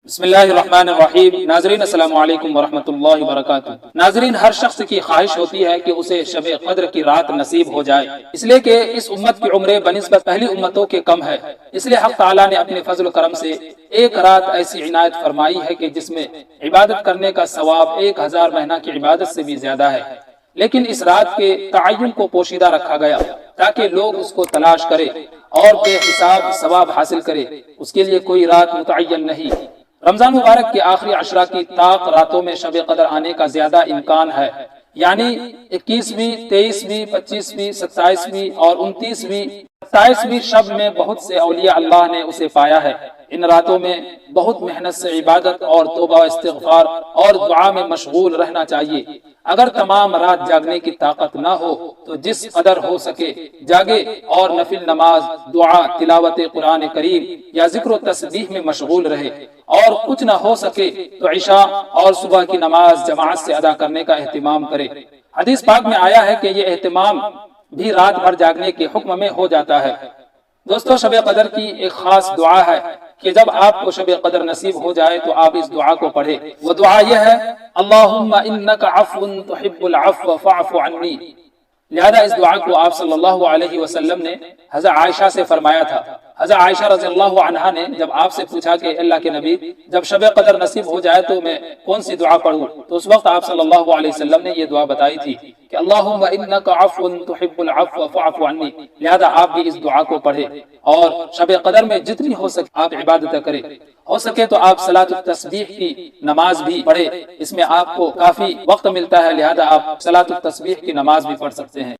بسم اللہ الرحمن الرحیم۔ ناظرین السلام علیکم ورحمۃ اللہ وبرکاتہ۔ ناظرین، ہر شخص کی خواہش ہوتی ہے کہ اسے شب قدر کی رات نصیب ہو جائے، اس لیے کہ اس امت کی عمریں بنسبت پہلی امتوں کے کم ہے۔ اس لیے حق تعالیٰ نے اپنے فضل و کرم سے ایک رات ایسی عنایت فرمائی ہے کہ جس میں عبادت کرنے کا ثواب 1000 مہینہ کی عبادت سے بھی زیادہ ہے۔ لیکن اس رات کے تعین کو پوشیدہ رکھا گیا تاکہ لوگ اس کو تلاش کرے اور بے حساب ثواب حاصل کرے۔ اس کے لیے کوئی رات متعین نہیں۔ رمضان مبارک کے آخری عشرہ کی طاق راتوں میں شب قدر آنے کا زیادہ امکان ہے، یعنی 21ویں، 23ویں، 25ویں، 27ویں اور 29ویں 27ویں شب میں بہت سے اولیاء اللہ نے اسے پایا ہے۔ ان راتوں میں بہت محنت سے عبادت اور توبہ و استغفار اور دعا میں مشغول رہنا چاہیے۔ اگر تمام رات جاگنے کی طاقت نہ ہو تو جس قدر ہو سکے جاگے اور نفل نماز، دعا، تلاوت قرآن کریم یا ذکر و تسبیح میں مشغول رہے، اور کچھ نہ ہو سکے تو عشاء اور صبح کی نماز جماعت سے ادا کرنے کا اہتمام کرے۔ حدیث پاک میں آیا ہے کہ یہ اہتمام بھی رات بھر جاگنے کے حکم میں ہو جاتا ہے۔ دوستو، شب قدر کی ایک خاص دعا ہے کہ جب آپ کو شب قدر نصیب ہو جائے تو آپ اس دعا کو پڑھیں۔ وہ دعا یہ ہے، اللہم انک عفو تحب العفو فاعف عنی۔ لہذا اس دعا کو آپ صلی اللہ علیہ وسلم نے حضرت عائشہ سے فرمایا تھا۔ حضرت عائشہ رضی اللہ عنہا نے جب آپ سے پوچھا کہ اللہ کے نبی، جب شب قدر نصیب ہو جائے تو میں کون سی دعا پڑھوں، تو اس وقت آپ صلی اللہ علیہ وسلم نے یہ دعا بتائی تھی کہ اللہم انک عفو تحب العفو فاعف عنی۔ لہذا آپ بھی اس دعا کو پڑھیں اور شب قدر میں جتنی ہو سکے آپ عبادت کریں۔ ہو سکے تو آپ صلاۃ التسبیح کی نماز بھی پڑھیں، اس میں آپ کو کافی وقت ملتا ہے، لہذا آپ صلاۃ التسبیح کی نماز بھی پڑھ سکتے ہیں۔